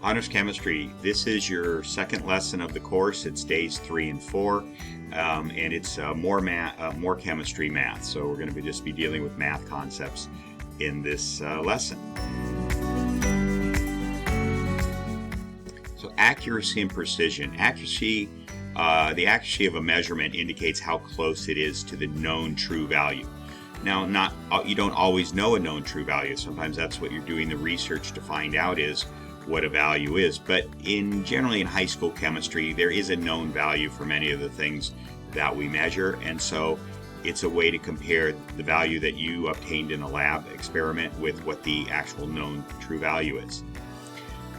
Honors Chemistry, this is your second lesson of the course. It's days 3 and 4, and it's more chemistry math. So we're going to just be dealing with math concepts in this lesson. So accuracy and precision. Accuracy, the accuracy of a measurement indicates how close it is to the known true value. Now, you don't always know a known true value. Sometimes that's what you're doing the research to find out, is what a value is. But generally in high school chemistry, there is a known value for many of the things that we measure, and so it's a way to compare the value that you obtained in a lab experiment with what the actual known true value is.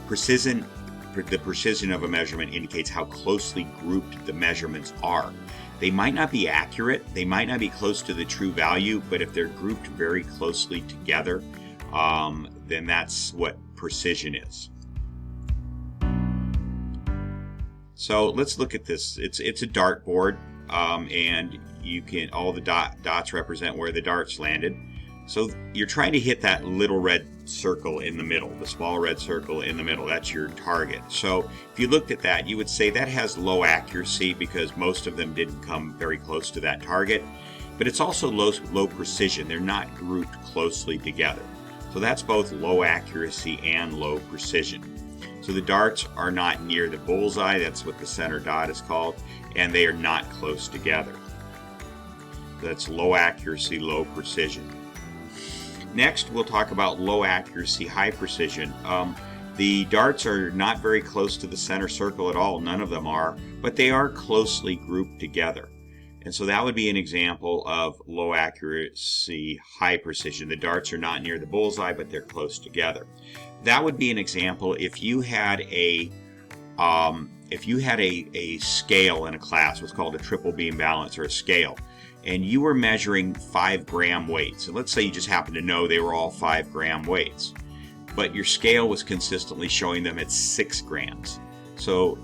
The precision of a measurement indicates how closely grouped the measurements are. They might not be accurate, they might not be close to the true value, but if they're grouped very closely together, then that's what precision is. So let's look at this. It's a dartboard, and all the dots represent where the darts landed. So you're trying to hit that little red circle in the middle, the small red circle in the middle. That's your target. So if you looked at that, you would say that has low accuracy because most of them didn't come very close to that target. But it's also low precision. They're not grouped closely together. So that's both low accuracy and low precision. So the darts are not near the bullseye, that's what the center dot is called, and they are not close together. That's low accuracy, low precision. Next, we'll talk about low accuracy, high precision. The darts are not very close to the center circle at all, none of them are, but they are closely grouped together. And so that would be an example of low accuracy, high precision. The darts are not near the bullseye, but they're close together. That would be an example if you had a scale in a class, what's called a triple beam balance or a scale, and you were measuring 5-gram weights. And let's say you just happen to know they were all 5-gram weights, but your scale was consistently showing them at 6 grams. So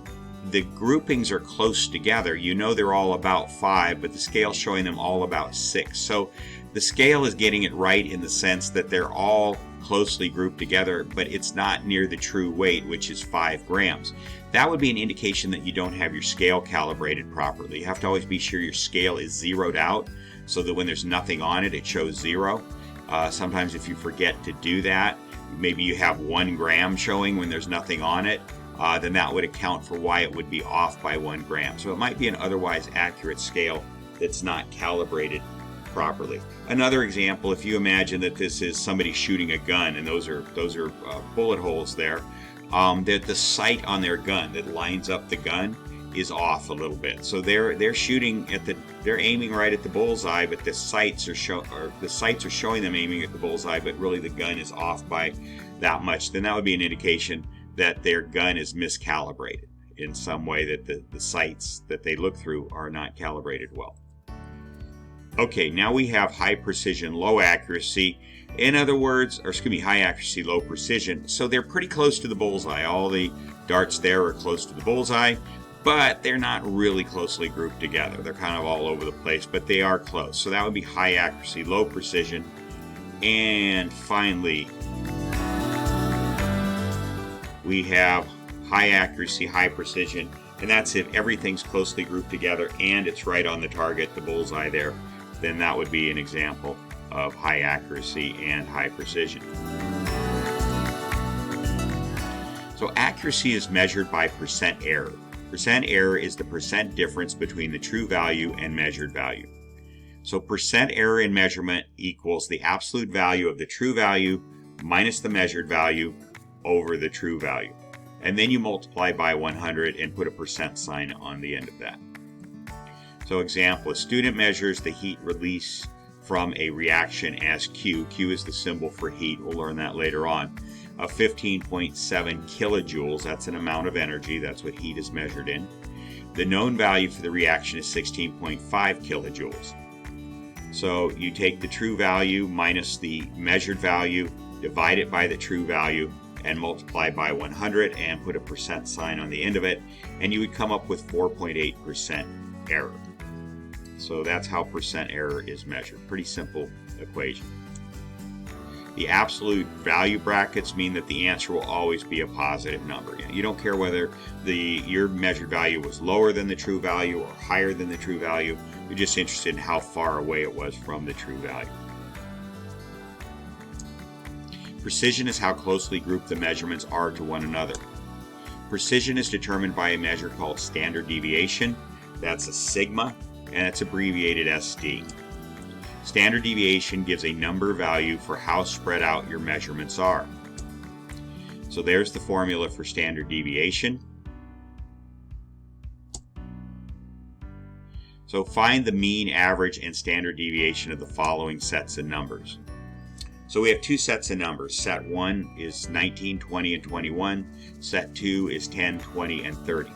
the groupings are close together. You know they're all about 5, but the scale's showing them all about 6. So the scale is getting it right in the sense that they're all closely grouped together, but it's not near the true weight, which is 5 grams. That would be an indication that you don't have your scale calibrated properly. You have to always be sure your scale is zeroed out so that when there's nothing on it, it shows 0. Sometimes if you forget to do that, maybe you have 1 gram showing when there's nothing on it, then that would account for why it would be off by 1 gram. So it might be an otherwise accurate scale that's not calibrated properly. Another example, if you imagine that this is somebody shooting a gun, and those are bullet holes there, that the sight on their gun that lines up the gun is off a little bit. So they're shooting they're aiming right at the bullseye, but the sights are showing them aiming at the bullseye, but really the gun is off by that much. Then that would be an indication that their gun is miscalibrated in some way, that the sights that they look through are not calibrated well. Okay, now we have high precision, low accuracy. In other words, high accuracy, low precision. So they're pretty close to the bullseye. All the darts there are close to the bullseye, but they're not really closely grouped together. They're kind of all over the place, but they are close. So that would be high accuracy, low precision. And finally, we have high accuracy, high precision, and that's if everything's closely grouped together and it's right on the target, the bullseye there. Then that would be an example of high accuracy and high precision. So accuracy is measured by percent error. Percent error is the percent difference between the true value and measured value. So percent error in measurement equals the absolute value of the true value minus the measured value over the true value. And then you multiply by 100 and put a percent sign on the end of that. So example, a student measures the heat release from a reaction as Q. Q is the symbol for heat. We'll learn that later on. Of 15.7 kilojoules, that's an amount of energy. That's what heat is measured in. The known value for the reaction is 16.5 kilojoules. So you take the true value minus the measured value, divide it by the true value, and multiply by 100 and put a percent sign on the end of it, and you would come up with 4.8% error. So that's how percent error is measured. Pretty simple equation. The absolute value brackets mean that the answer will always be a positive number. You don't care whether your measured value was lower than the true value or higher than the true value. You're just interested in how far away it was from the true value. Precision is how closely grouped the measurements are to one another. Precision is determined by a measure called standard deviation. That's a sigma, and it's abbreviated SD. Standard deviation gives a number value for how spread out your measurements are. So there's the formula for standard deviation. So find the mean, average, and standard deviation of the following sets of numbers. So we have two sets of numbers. Set 1 is 19, 20, and 21. Set 2 is 10, 20, and 30.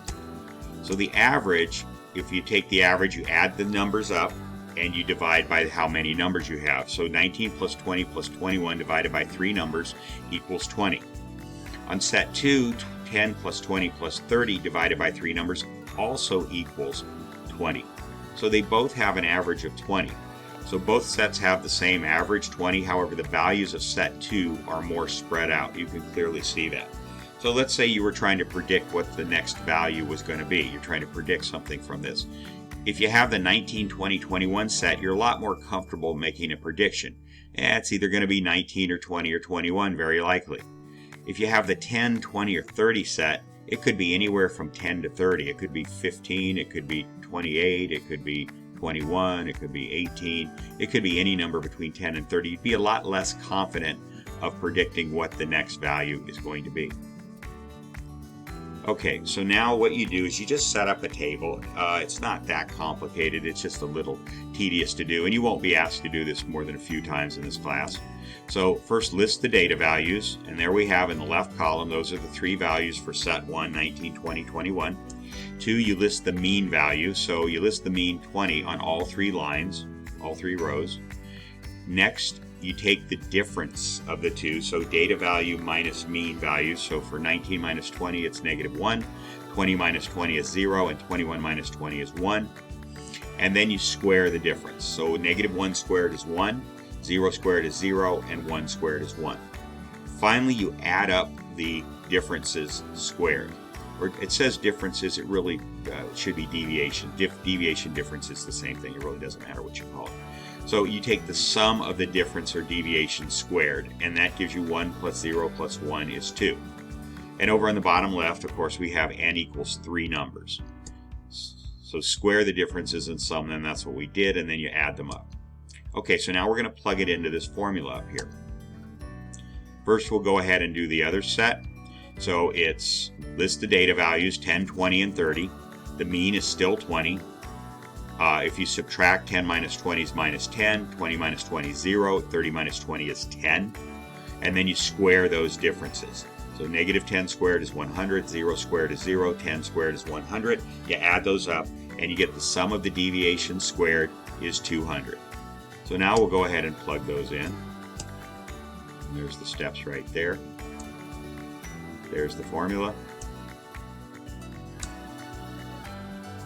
So the average, if you take the average, you add the numbers up, and you divide by how many numbers you have. So 19 plus 20 plus 21 divided by 3 numbers equals 20. On set 2, 10 plus 20 plus 30 divided by 3 numbers also equals 20. So they both have an average of 20. So both sets have the same average, 20. However, the values of set 2 are more spread out. You can clearly see that. So let's say you were trying to predict what the next value was going to be. You're trying to predict something from this. If you have the 19, 20, 21 set, you're a lot more comfortable making a prediction. It's either going to be 19 or 20 or 21, very likely. If you have the 10, 20, or 30 set, it could be anywhere from 10 to 30. It could be 15, it could be 28, it could be 21, it could be 18, it could be any number between 10 and 30. You'd be a lot less confident of predicting what the next value is going to be. Okay, so now what you do is you just set up a table. It's not that complicated, it's just a little tedious to do, and you won't be asked to do this more than a few times in this class. So first list the data values, and there we have in the left column, those are the 3 values for set 1, 19, 20, 21. 2, you list the mean value, so you list the mean 20 on all 3 lines, all 3 rows. Next, you take the difference of the two, so data value minus mean value. So for 19 minus 20, it's -1, 20 minus 20 is 0, and 21 minus 20 is 1. And then you square the difference. So -1 squared is 1, 0 squared is 0, and 1 squared is 1. Finally, you add up the differences squared. Or it says differences, it really should be deviation. Deviation, difference is the same thing. It really doesn't matter what you call it. So you take the sum of the difference or deviation squared, and that gives you 1 plus 0 plus 1 is 2. And over on the bottom left, of course, we have n equals 3 numbers. So square the differences and sum them, that's what we did, and then you add them up. Okay, so now we're going to plug it into this formula up here. First, we'll go ahead and do the other set. So it's list the data values, 10, 20, and 30. The mean is still 20. If you subtract 10 minus 20 is minus 10, 20 minus 20 is 0, 30 minus 20 is 10. And then you square those differences. So -10 squared is 100, 0 squared is 0, 10 squared is 100. You add those up, and you get the sum of the deviation squared is 200. So now we'll go ahead and plug those in. And there's the steps right there. There's the formula.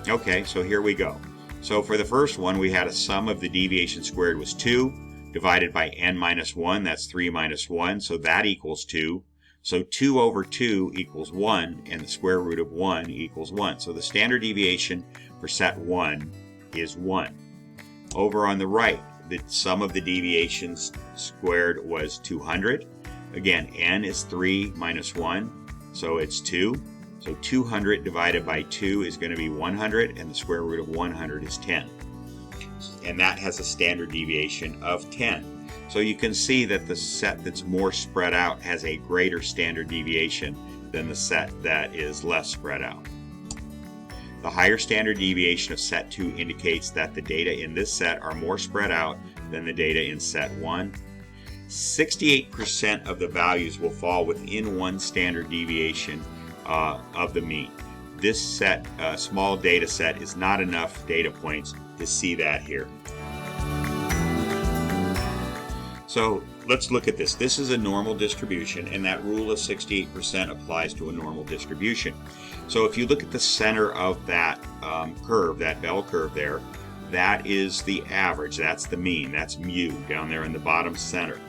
Okay, so here we go. So for the first one, we had a sum of the deviation squared was 2, divided by n minus 1, that's 3 minus 1, so that equals 2. So 2 over 2 equals 1, and the square root of 1 equals 1. So the standard deviation for set 1 is 1. Over on the right, the sum of the deviations squared was 200. Again, n is 3 minus 1, so it's 2. So 200 divided by 2 is going to be 100, and the square root of 100 is 10. And that has a standard deviation of 10. So you can see that the set that's more spread out has a greater standard deviation than the set that is less spread out. The higher standard deviation of set 2 indicates that the data in this set are more spread out than the data in set 1. 68% of the values will fall within one standard deviation of the mean. This set, small data set, is not enough data points to see that here. So let's look at this. This is a normal distribution, and that rule of 68% applies to a normal distribution. So if you look at the center of that curve, that bell curve there, that is the average, that's the mean, that's mu down there in the bottom center.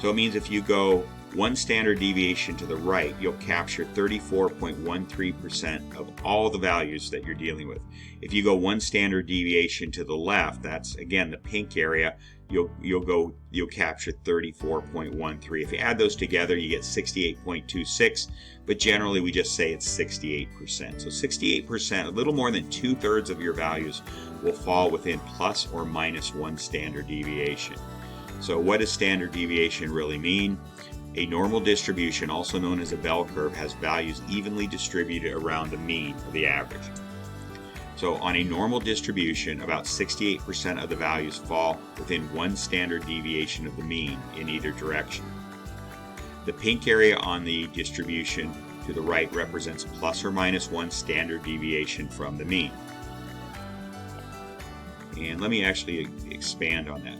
So it means if you go 1 standard deviation to the right, you'll capture 34.13% of all the values that you're dealing with. If you go 1 standard deviation to the left, that's again the pink area, you'll capture 34.13. If you add those together, you get 68.26, but generally we just say it's 68%. So 68%, a little more than 2/3 of your values will fall within plus or minus 1 standard deviation. So what does standard deviation really mean? A normal distribution, also known as a bell curve, has values evenly distributed around the mean of the average. So on a normal distribution, about 68% of the values fall within 1 standard deviation of the mean in either direction. The pink area on the distribution to the right represents plus or minus 1 standard deviation from the mean. And let me actually expand on that.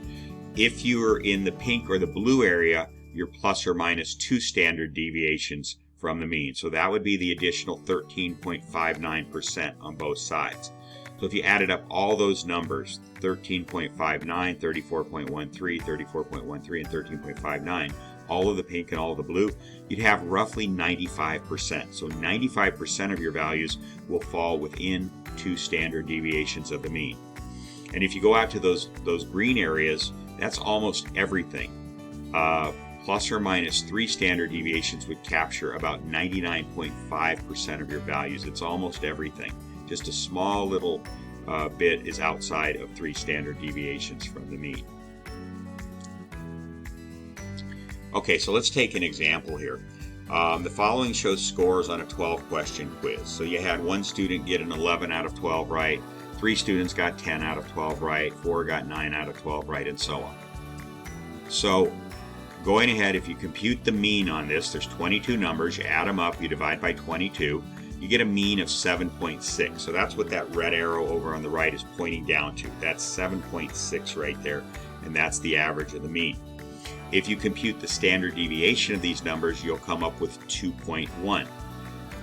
If you're in the pink or the blue area, you're plus or minus 2 standard deviations from the mean. So that would be the additional 13.59% on both sides. So if you added up all those numbers, 13.59, 34.13, 34.13, and 13.59, all of the pink and all of the blue, you'd have roughly 95%. So 95% of your values will fall within 2 standard deviations of the mean. And if you go out to those green areas, that's almost everything. Plus or minus 3 standard deviations would capture about 99.5% of your values. It's almost everything. Just a small little bit is outside of 3 standard deviations from the mean. Okay, so let's take an example here. The following shows scores on a 12-question quiz. So you had 1 student get an 11 out of 12 right, 3 students got 10 out of 12 right, 4 got 9 out of 12 right, and so on. So going ahead, if you compute the mean on this, there's 22 numbers, you add them up, you divide by 22, you get a mean of 7.6. So that's what that red arrow over on the right is pointing down to. That's 7.6 right there, and that's the average of the mean. If you compute the standard deviation of these numbers, you'll come up with 2.1.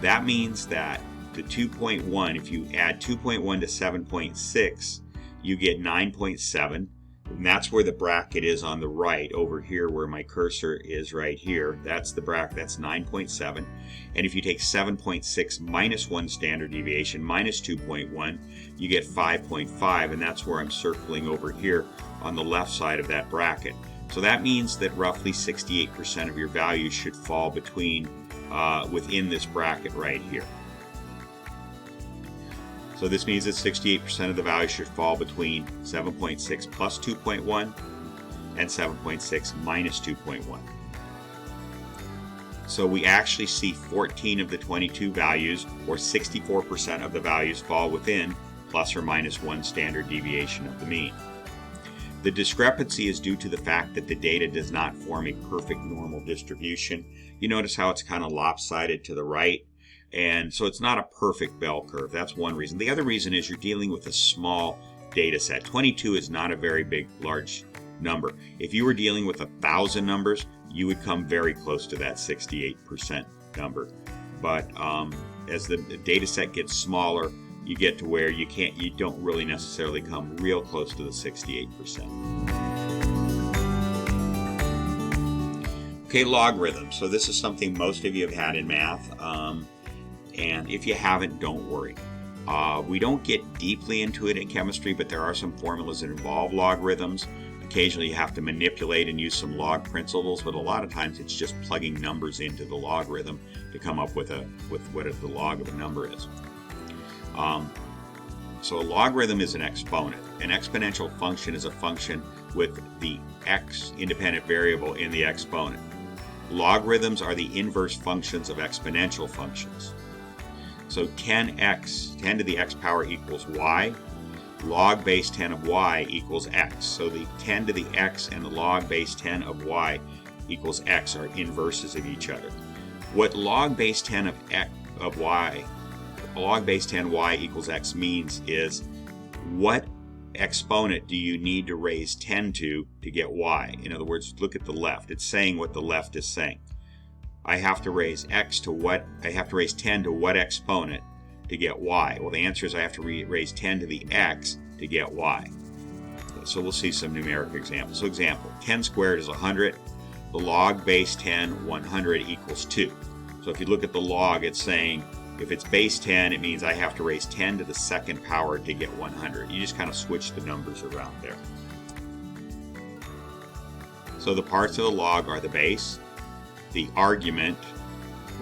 That means that the 2.1, if you add 2.1 to 7.6, you get 9.7. And that's where the bracket is on the right over here where my cursor is right here. That's the bracket, that's 9.7. And if you take 7.6 minus 1 standard deviation minus 2.1, you get 5.5, and that's where I'm circling over here on the left side of that bracket. So that means that roughly 68% of your values should fall within this bracket right here. So this means that 68% of the values should fall between 7.6 plus 2.1 and 7.6 minus 2.1. So we actually see 14 of the 22 values, or 64% of the values, fall within plus or minus 1 standard deviation of the mean. The discrepancy is due to the fact that the data does not form a perfect normal distribution. You notice how it's kind of lopsided to the right? And so it's not a perfect bell curve. That's one reason. The other reason is you're dealing with a small data set. 22 is not a very large number. If you were dealing with 1,000 numbers, you would come very close to that 68% number. But as the data set gets smaller, you get to where you don't really necessarily come real close to the 68%. Okay, logarithms. So this is something most of you have had in math. And if you haven't, don't worry. We don't get deeply into it in chemistry, but there are some formulas that involve logarithms. Occasionally you have to manipulate and use some log principles, but a lot of times it's just plugging numbers into the logarithm to come up with what the log of a number is. So a logarithm is an exponent. An exponential function is a function with the x independent variable in the exponent. Logarithms are the inverse functions of exponential functions. So 10x, 10 to the x power equals y. Log base 10 of y equals x. So the 10 to the x and the log base 10 of y equals x are inverses of each other. What log base 10 of y, log base 10 y equals x means is what exponent do you need to raise 10 to get y? In other words, look at the left. It's saying what the left is saying. I have to raise x to what? I have to raise 10 to what exponent to get y? Well, the answer is I have to raise 10 to the x to get y. So we'll see some numeric examples. So example, 10 squared is 100. the log base 10 100 equals 2. So if you look at the log, it's saying if it's base 10, it means I have to raise 10 to the second power to get 100. You just kind of switch the numbers around there. So the parts of the log are the base, the argument,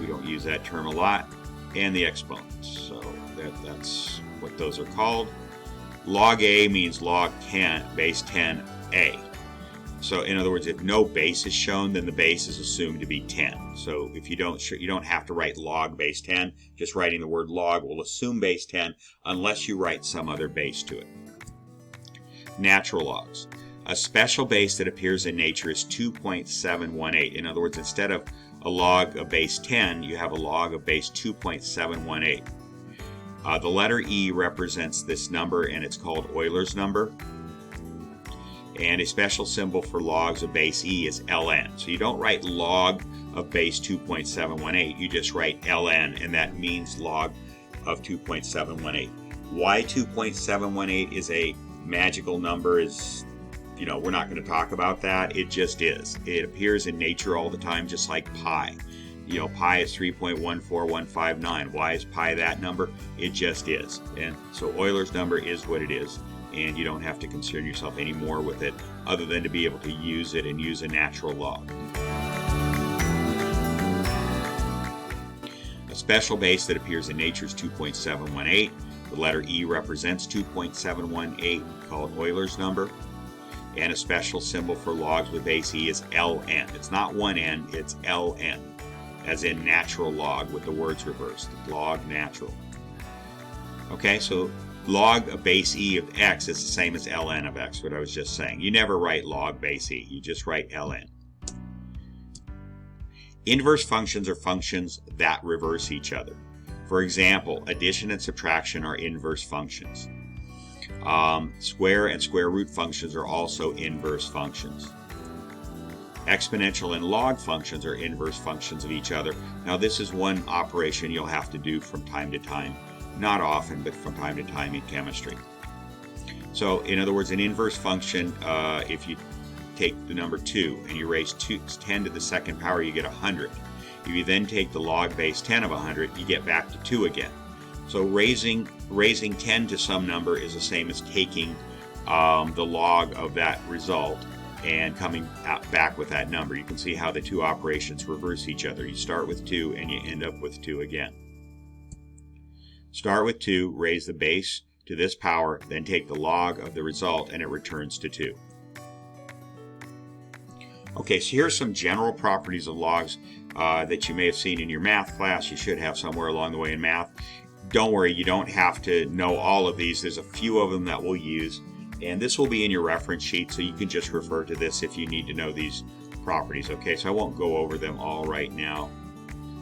we don't use that term a lot, and the exponents. So that's what those are called. Log A means log 10, base 10A. So in other words, if no base is shown, then the base is assumed to be 10. So if you don't have to write log base 10, just writing the word log will assume base 10 unless you write some other base to it. Natural logs. A special base that appears in nature is 2.718. In other words, instead of a log of base 10, you have a log of base 2.718. The letter E represents this number, and it's called Euler's number. And a special symbol for logs of base E is ln. So you don't write log of base 2.718, you just write ln, and that means log of 2.718. Why 2.718 is a magical number is, we're not going to talk about that. It just is. It appears in nature all the time, just like pi. Pi is 3.14159. Why is pi that number? It just is. And so Euler's number is what it is, and you don't have to concern yourself anymore with it other than to be able to use it and use a natural log. A special base that appears in nature is 2.718. The letter E represents 2.718, called Euler's number. And a special symbol for logs with base E is ln. It's not 1n, it's ln, as in natural log with the words reversed, log natural. Okay, so log of base E of x is the same as ln of x, what I was just saying. You never write log base E, you just write ln. Inverse functions are functions that reverse each other. For example, addition and subtraction are inverse functions. Square and square root functions are also inverse functions. Exponential and log functions are inverse functions of each other. Now this is one operation you'll have to do from time to time. Not often, but from time to time in chemistry. So in other words, an inverse function, if you take the number 2 and you raise 10 to the second power, you get 100. If you then take the log base 10 of 100, you get back to 2 again. So raising 10 to some number is the same as taking the log of that result and coming back with that number. You can see how the two operations reverse each other. You start with 2 and you end up with 2 again. Start with 2, raise the base to this power, then take the log of the result and it returns to 2. Okay, so here's some general properties of logs that you may have seen in your math class. You should have somewhere along the way in math. Don't worry, you don't have to know all of these. There's a few of them that we'll use, and this will be in your reference sheet, so you can just refer to this if you need to know these properties. Okay, so I won't go over them all right now.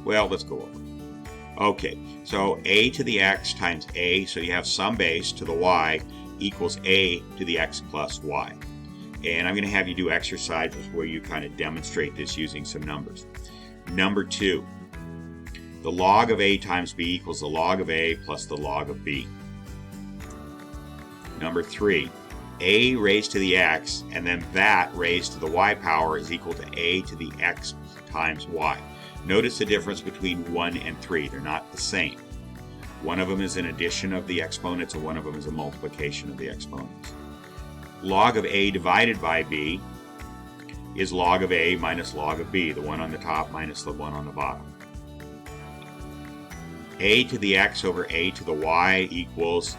Well, let's go over them. Okay, so a to the x times a, so you have some base to the y equals a to the x plus y. And I'm going to have you do exercises where you kind of demonstrate this using some numbers. Number 2, the log of a times b equals the log of a plus the log of b. Number 3, a raised to the x and then that raised to the y power is equal to a to the x times y. Notice the difference between 1 and 3. They're not the same. One of them is an addition of the exponents and one of them is a multiplication of the exponents. Log of a divided by b is log of a minus log of b, the one on the top minus the one on the bottom. A to the x over a to the y equals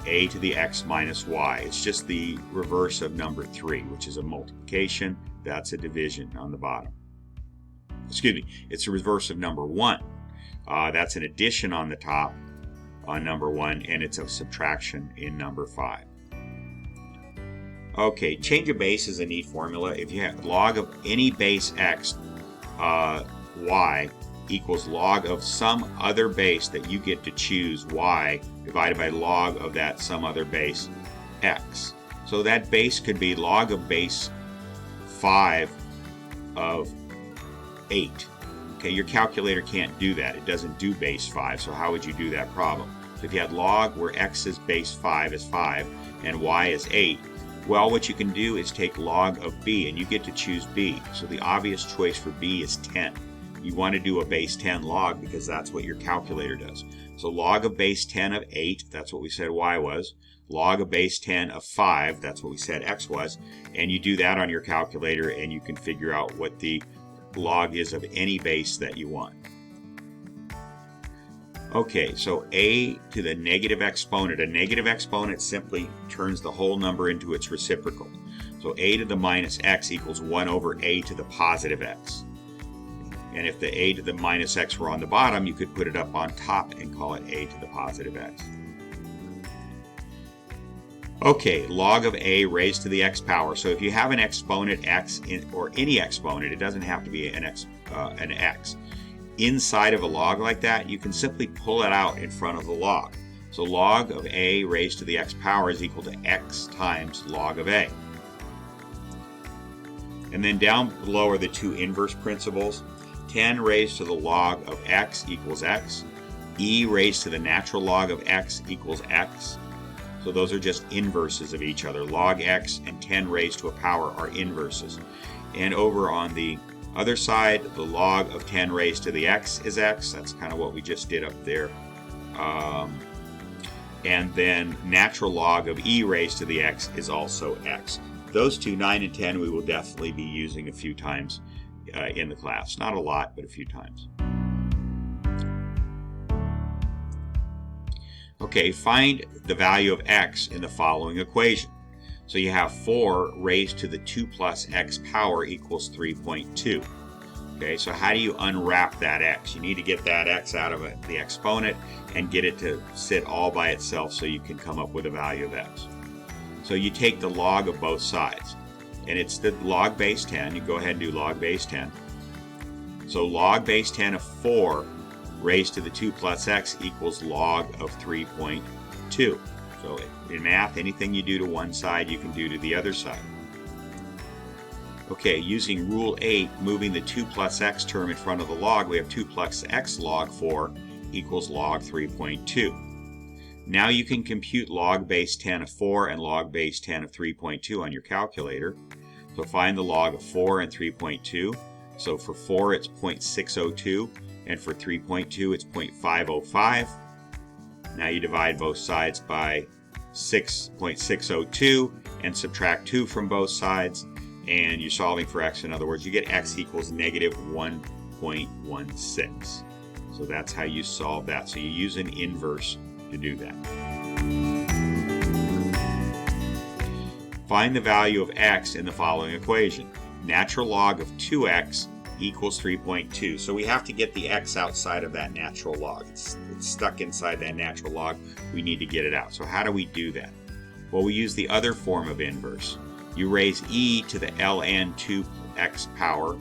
a to the x minus y. It's just the reverse of number 3, which is a multiplication. That's a division on the bottom. Excuse me, it's the reverse of number 1. That's an addition on the top on number 1, and it's a subtraction in number 5. Okay, change of base is a neat formula. If you have log of any base x, y equals log of some other base that you get to choose, y, divided by log of that some other base, x. So that base could be log of base 5 of 8. Okay, your calculator can't do that. It doesn't do base 5, so how would you do that problem? So if you had log where x is base 5 is 5 and y is 8, Well, what you can do is take log of b, and you get to choose b. So the obvious choice for b is 10. You want to do a base 10 log because that's what your calculator does. So log of base 10 of 8, that's what we said y was. Log of base 10 of 5, that's what we said x was. And you do that on your calculator and you can figure out what the log is of any base that you want. Okay, so a to the negative exponent. A negative exponent simply turns the whole number into its reciprocal. So a to the minus x equals 1 over a to the positive x. And if the a to the minus x were on the bottom, you could put it up on top and call it a to the positive x. Okay, log of a raised to the x power. So if you have an exponent x or any exponent, it doesn't have to be an x. Inside of a log like that, you can simply pull it out in front of the log. So log of a raised to the x power is equal to x times log of a. And then down below are the two inverse principles. 10 raised to the log of x equals x. E raised to the natural log of x equals x. So those are just inverses of each other. Log x and 10 raised to a power are inverses. And over on the other side, the log of 10 raised to the x is x. That's kind of what we just did up there. And then natural log of e raised to the x is also x. Those two, 9 and 10, we will definitely be using a few times in the class. Not a lot, but a few times. Okay, find the value of x in the following equation. So you have 4 raised to the 2 plus x power equals 3.2. Okay, so how do you unwrap that x? You need to get that x out of the exponent and get it to sit all by itself so you can come up with a value of x. So you take the log of both sides, and it's the log base 10. You go ahead and do log base 10. So log base 10 of 4 raised to the 2 plus x equals log of 3.2. So in math, anything you do to one side, you can do to the other side. Okay, using Rule 8, moving the 2 plus x term in front of the log, we have 2 plus x log 4 equals log 3.2. Now you can compute log base 10 of 4 and log base 10 of 3.2 on your calculator. So find the log of 4 and 3.2. So for 4 it's 0.602 and for 3.2 it's 0.505. Now you divide both sides by 6.602 and subtract 2 from both sides, and you're solving for x. In other words, you get x equals negative 1.16. So that's how you solve that. So you use an inverse to do that. Find the value of x in the following equation. Natural log of 2x equals 3.2. So we have to get the x outside of that natural log. It's stuck inside that natural log. We need to get it out. So how do we do that? Well, we use the other form of inverse. You raise e to the ln 2x power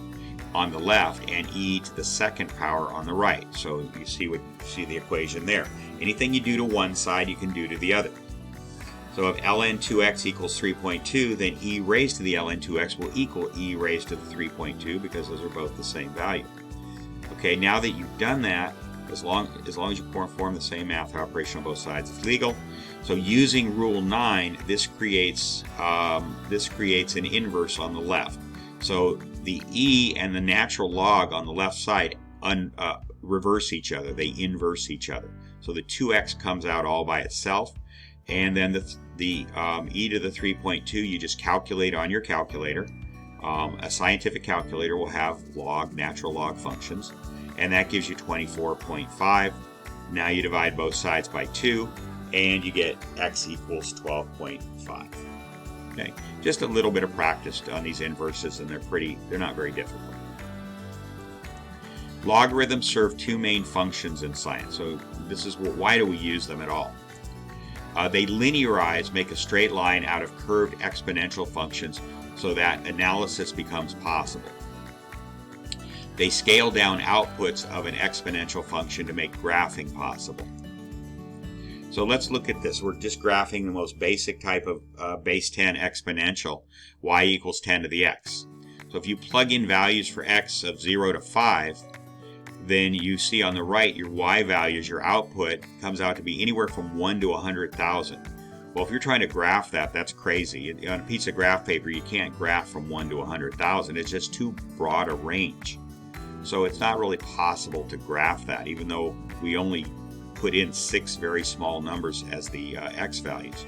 on the left and e to the second power on the right. So you see the equation there. Anything you do to one side, you can do to the other. So if ln 2x equals 3.2, then e raised to the ln 2x will equal e raised to the 3.2 because those are both the same value. Okay, now that you've done that, as long as you perform the same math operation on both sides, it's legal. So using Rule 9, this creates an inverse on the left. So the e and the natural log on the left side reverse each other. They inverse each other. So the 2x comes out all by itself, and then the e to the 3.2 you just calculate on your calculator. A scientific calculator will have natural log functions, and that gives you 24.5. Now you divide both sides by 2, and you get x equals 12.5. Okay, just a little bit of practice on these inverses, and they're not very difficult. Logarithms serve two main functions in science. So this is why do we use them at all? They linearize, make a straight line out of curved exponential functions so that analysis becomes possible. They scale down outputs of an exponential function to make graphing possible. So let's look at this. We're just graphing the most basic type of base 10 exponential, y equals 10 to the x. So if you plug in values for x of 0 to 5, then you see on the right your y values, your output, comes out to be anywhere from 1 to 100,000. Well, if you're trying to graph that, that's crazy. On a piece of graph paper, you can't graph from 1 to 100,000. It's just too broad a range. So it's not really possible to graph that, even though we only put in 6 very small numbers as the x values.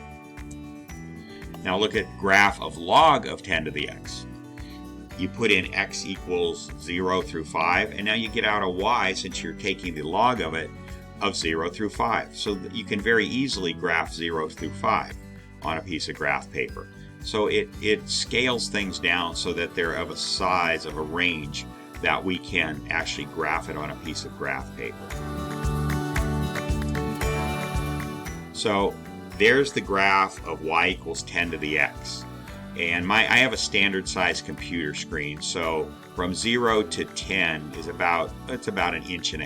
Now look at graph of log of 10 to the x. You put in x equals 0 through 5, and now you get out a y, since you're taking the log of it, of 0 through 5. So that you can very easily graph 0 through 5 on a piece of graph paper. So it scales things down so that they're of a size, of a range, that we can actually graph it on a piece of graph paper. So there's the graph of y equals 10 to the x. And I have a standard size computer screen, so from 0 to 10 is about an 1.5 inches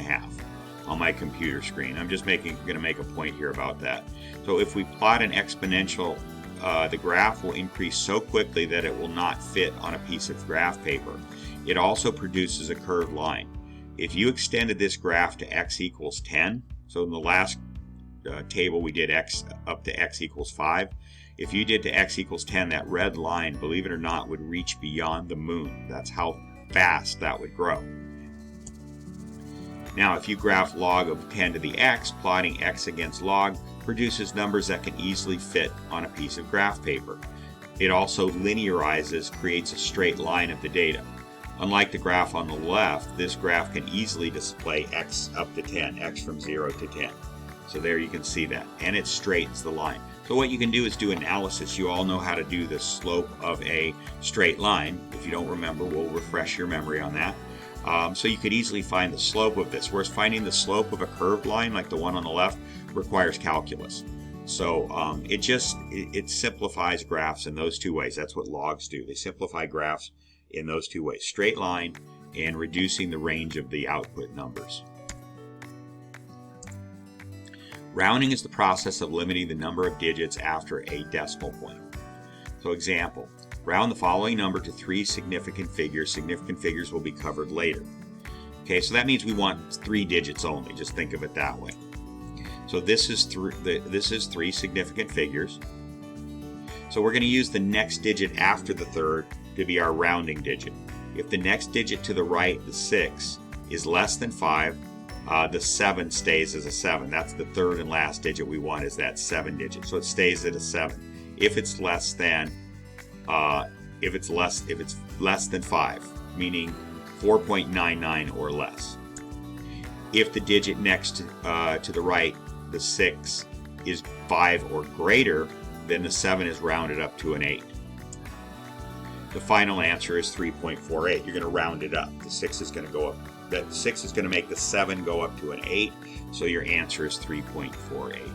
on my computer screen. I'm just going to make a point here about that. So if we plot an exponential, the graph will increase so quickly that it will not fit on a piece of graph paper. It also produces a curved line. If you extended this graph to x equals 10, so in the last table we did x up to x equals 5, if you did to x equals 10, that red line, believe it or not, would reach beyond the moon. That's how fast that would grow. Now, if you graph log of 10 to the x, plotting x against log produces numbers that can easily fit on a piece of graph paper. It also linearizes, creates a straight line of the data. Unlike the graph on the left, this graph can easily display x up to 10, x from 0 to 10. So there you can see that, and it straightens the line. So what you can do is do analysis. You all know how to do the slope of a straight line. If you don't remember, we'll refresh your memory on that. So you could easily find the slope of this, whereas finding the slope of a curved line like the one on the left requires calculus. So it simplifies graphs in those two ways. That's what logs do. They simplify graphs in those two ways, straight line and reducing the range of the output numbers. Rounding is the process of limiting the number of digits after a decimal point. So example, round the following number to 3 significant figures. Significant figures will be covered later. Okay, so that means we want 3 digits only. Just think of it that way. So this is 3 significant figures. So we're going to use the next digit after the third to be our rounding digit. If the next digit to the right, the 6, is less than 5, the 7 stays as a 7. That's the third and last digit we want, is that 7 digit. So it stays at a 7. If it's less than less than 5, meaning 4.99 or less. If the digit next to the right, the 6, is 5 or greater, then the 7 is rounded up to an 8. The final answer is 3.48. You're going to round it up. The 6 is going to go up. That 6 is going to make the 7 go up to an 8, so your answer is 3.48.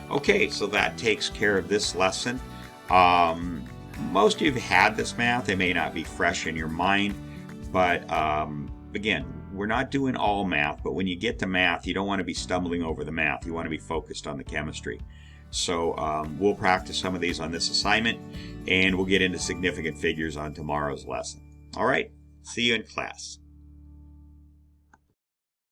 Okay, so that takes care of this lesson. Most of you have had this math. It may not be fresh in your mind, but again, we're not doing all math, but when you get to math, you don't want to be stumbling over the math. You want to be focused on the chemistry. So we'll practice some of these on this assignment, and we'll get into significant figures on tomorrow's lesson. All right, see you in class.